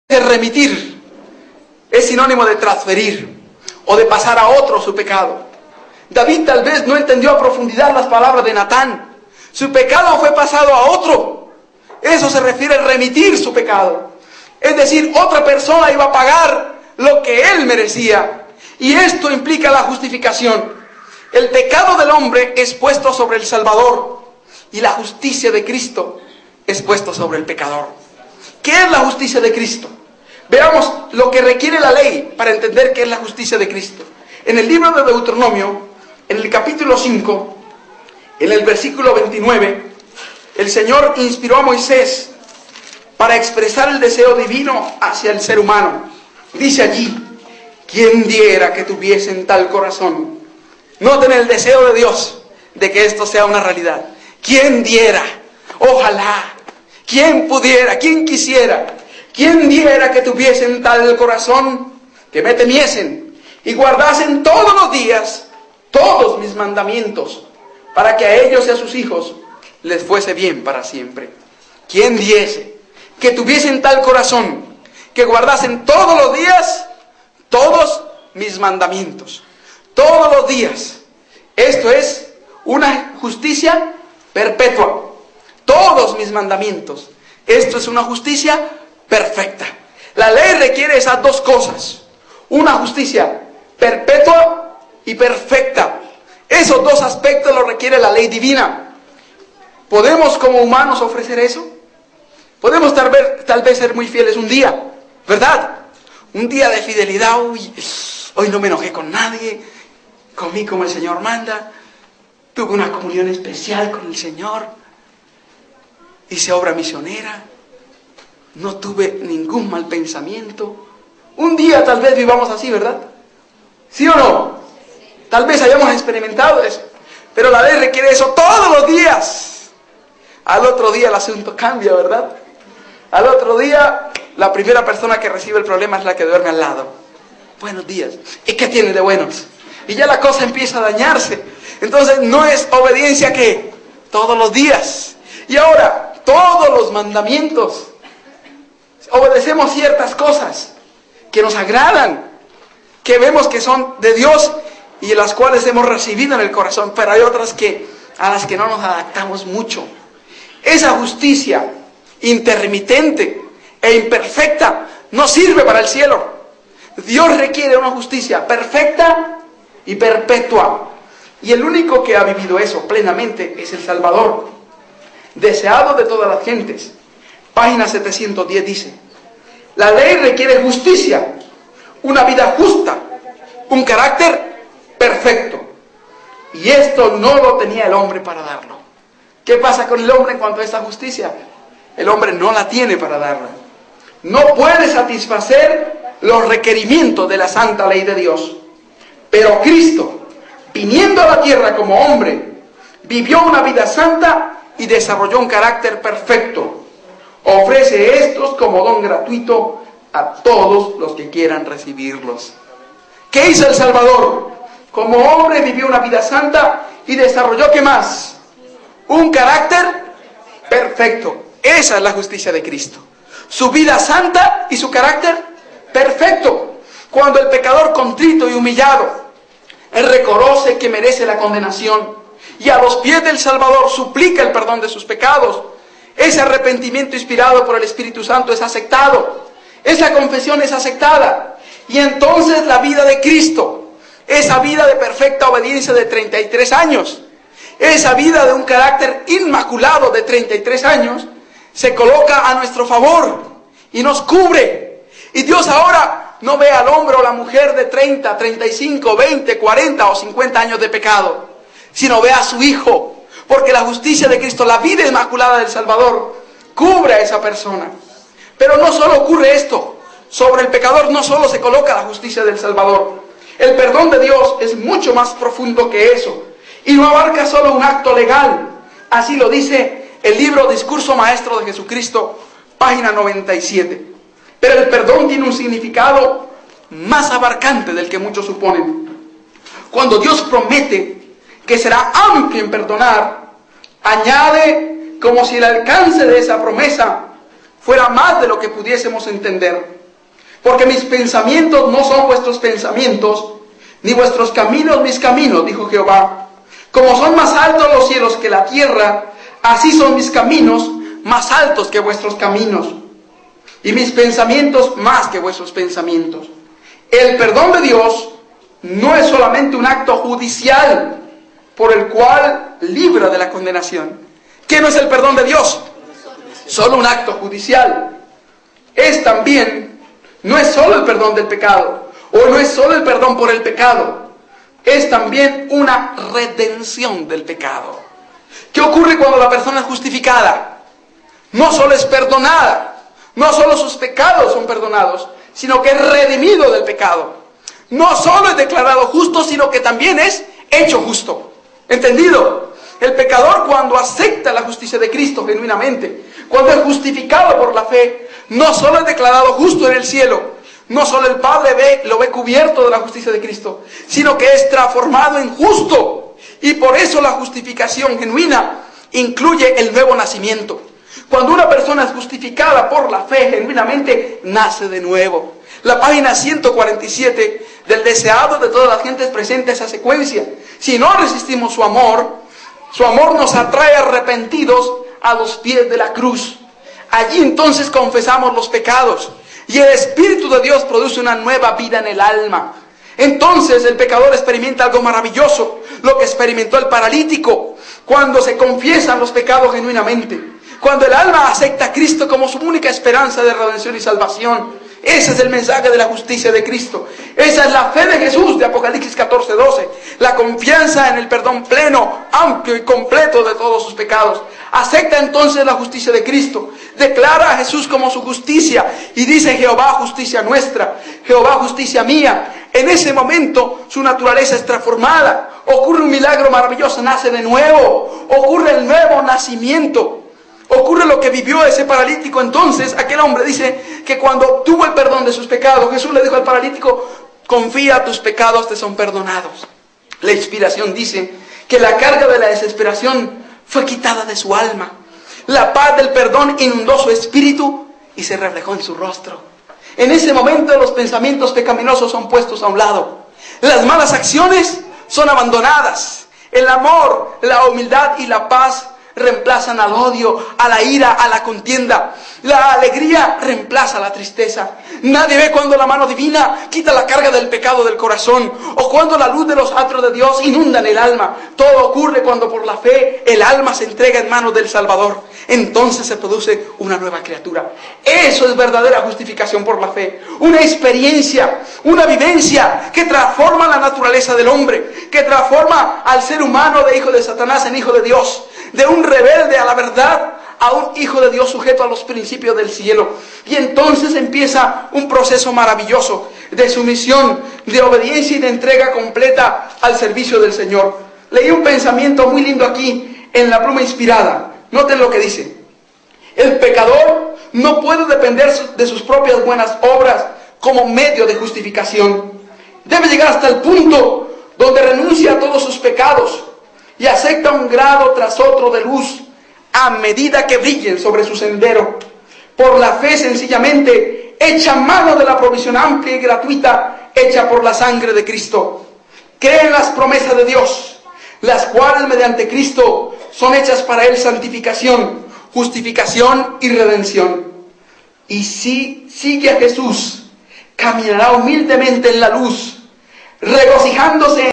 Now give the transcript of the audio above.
remitir es sinónimo de transferir o de pasar a otro su pecado. David tal vez no entendió a profundidad las palabras de Natán. Su pecado fue pasado a otro. Eso se refiere a remitir su pecado. Es decir, otra persona iba a pagar lo que él merecía. Y esto implica la justificación. El pecado del hombre es puesto sobre el Salvador y la justicia de Cristo es puesto sobre el pecador. ¿Qué es la justicia de Cristo? Veamos lo que requiere la ley para entender qué es la justicia de Cristo. En el libro de Deuteronomio, en el capítulo 5, en el versículo 29, el Señor inspiró a Moisés para expresar el deseo divino hacia el ser humano. Dice allí: ¿quién diera que tuviesen tal corazón? Noten el deseo de Dios de que esto sea una realidad. ¿Quién diera? Ojalá. ¿Quién pudiera? ¿Quién quisiera? ¿Quién diera que tuviesen tal corazón? Que me temiesen y guardasen todos los días todos mis mandamientos, para que a ellos y a sus hijos les fuese bien para siempre. ¿Quién diese que tuviesen tal corazón, que guardasen todos los días todos mis mandamientos? Todos los días. Esto es una justicia perpetua. Todos mis mandamientos. Esto es una justicia perfecta. La ley requiere esas dos cosas: una justicia perpetua y perfecta. Esos dos aspectos lo requiere la ley divina. ¿Podemos como humanos ofrecer eso? Podemos tal vez ser muy fieles un día, ¿verdad? Un día de fidelidad. Hoy no me enojé con nadie, comí como el Señor manda, tuve una comunión especial con el Señor, hice obra misionera, no tuve ningún mal pensamiento. Un día tal vez vivamos así, ¿verdad? ¿Sí o no? Tal vez hayamos experimentado eso, pero la ley requiere eso todos los días. Al otro día el asunto cambia, ¿verdad? Al otro día la primera persona que recibe el problema es la que duerme al lado. Buenos días. ¿Y qué tiene de buenos? Y ya la cosa empieza a dañarse. Entonces no es obediencia que todos los días. Y ahora, todos los mandamientos. Obedecemos ciertas cosas que nos agradan, que vemos que son de Dios y las cuales hemos recibido en el corazón, pero hay otras a las que no nos adaptamos mucho. Esa justicia intermitente e imperfecta no sirve para el cielo. Dios requiere una justicia perfecta y perpetua. Y el único que ha vivido eso plenamente es el Salvador, deseado de todas las gentes. Página 710 dice: la ley requiere justicia, una vida justa, un carácter perfecto. Y esto no lo tenía el hombre para darlo. ¿Qué pasa con el hombre en cuanto a esta justicia? El hombre no la tiene para darla. No puede satisfacer los requerimientos de la santa ley de Dios. Pero Cristo, viniendo a la tierra como hombre, vivió una vida santa y desarrolló un carácter perfecto. Ofrece estos como don gratuito a todos los que quieran recibirlos. ¿Qué hizo el Salvador? Como hombre vivió una vida santa y desarrolló, ¿qué más? Un carácter perfecto. Esa es la justicia de Cristo. Su vida santa y su carácter perfecto. Cuando el pecador contrito y humillado, él reconoce que merece la condenación y a los pies del Salvador suplica el perdón de sus pecados. Ese arrepentimiento inspirado por el Espíritu Santo es aceptado. Esa confesión es aceptada. Y entonces la vida de Cristo, esa vida de perfecta obediencia de 33 años, esa vida de un carácter inmaculado de 33 años, se coloca a nuestro favor y nos cubre. Y Dios ahora no ve al hombre o la mujer de 30, 35, 20, 40 o 50 años de pecado, sino ve a su Hijo, porque la justicia de Cristo, la vida inmaculada del Salvador, cubre a esa persona. Pero no solo ocurre esto, sobre el pecador no solo se coloca la justicia del Salvador. El perdón de Dios es mucho más profundo que eso, y no abarca solo un acto legal. Así lo dice el libro Discurso Maestro de Jesucristo, página 97. Pero el perdón tiene un significado más abarcante del que muchos suponen. Cuando Dios promete que será amplio en perdonar, añade como si el alcance de esa promesa fuera más de lo que pudiésemos entender. Porque mis pensamientos no son vuestros pensamientos, ni vuestros caminos mis caminos, dijo Jehová. Como son más altos los cielos que la tierra, así son mis caminos más altos que vuestros caminos, y mis pensamientos más que vuestros pensamientos. El perdón de Dios no es solamente un acto judicial por el cual libra de la condenación. ¿Qué no es el perdón de Dios? Solo un acto judicial. Es también, no es solo el perdón del pecado, o no es solo el perdón por el pecado, es también una redención del pecado. ¿Qué ocurre cuando la persona es justificada? No solo es perdonada, no solo sus pecados son perdonados, sino que es redimido del pecado. No solo es declarado justo, sino que también es hecho justo. ¿Entendido? El pecador, cuando acepta la justicia de Cristo genuinamente, cuando es justificado por la fe, no solo es declarado justo en el cielo, no solo el Padre lo ve cubierto de la justicia de Cristo, sino que es transformado en justo. Y por eso la justificación genuina incluye el nuevo nacimiento. Cuando una persona es justificada por la fe genuinamente, nace de nuevo. La página 147 del deseado de todas las gentes presenta esa secuencia. Si no resistimos su amor nos atrae arrepentidos a los pies de la cruz. Allí entonces confesamos los pecados y el Espíritu de Dios produce una nueva vida en el alma. Entonces el pecador experimenta algo maravilloso, lo que experimentó el paralítico cuando se confiesan los pecados genuinamente. Cuando el alma acepta a Cristo como su única esperanza de redención y salvación. Ese es el mensaje de la justicia de Cristo. Esa es la fe de Jesús de Apocalipsis 14:12. La confianza en el perdón pleno, amplio y completo de todos sus pecados. Acepta entonces la justicia de Cristo. Declara a Jesús como su justicia. Y dice: Jehová, justicia nuestra. Jehová, justicia mía. En ese momento su naturaleza es transformada. Ocurre un milagro maravilloso. Nace de nuevo. Ocurre el nuevo nacimiento. Ocurre lo que vivió ese paralítico. Entonces aquel hombre dice que cuando obtuvo el perdón de sus pecados, Jesús le dijo al paralítico: confía, tus pecados te son perdonados. La inspiración dice que la carga de la desesperación fue quitada de su alma. La paz del perdón inundó su espíritu y se reflejó en su rostro. En ese momento los pensamientos pecaminosos son puestos a un lado. Las malas acciones son abandonadas. El amor, la humildad y la paz reemplazan al odio, a la ira, a la contienda. La alegría reemplaza la tristeza. Nadie ve cuando la mano divina quita la carga del pecado del corazón, o cuando la luz de los atrios de Dios inundan el alma. Todo ocurre cuando por la fe el alma se entrega en manos del Salvador. Entonces se produce una nueva criatura. Eso es verdadera justificación por la fe. Una experiencia, una vivencia que transforma la naturaleza del hombre, que transforma al ser humano de hijo de Satanás en hijo de Dios, de un rebelde a la verdad a un hijo de Dios sujeto a los principios del cielo. Y entonces empieza un proceso maravilloso de sumisión, de obediencia y de entrega completa al servicio del Señor. Leí un pensamiento muy lindo aquí en la pluma inspirada. Noten lo que dice: el pecador no puede depender de sus propias buenas obras como medio de justificación. Debe llegar hasta el punto donde renuncia a todos sus pecados y acepta un grado tras otro de luz a medida que brillen sobre su sendero. Por la fe sencillamente echa mano de la provisión amplia y gratuita hecha por la sangre de Cristo. Cree en las promesas de Dios, las cuales mediante Cristo son hechas para él santificación, justificación y redención. Y si sigue a Jesús, caminará humildemente en la luz, regocijándose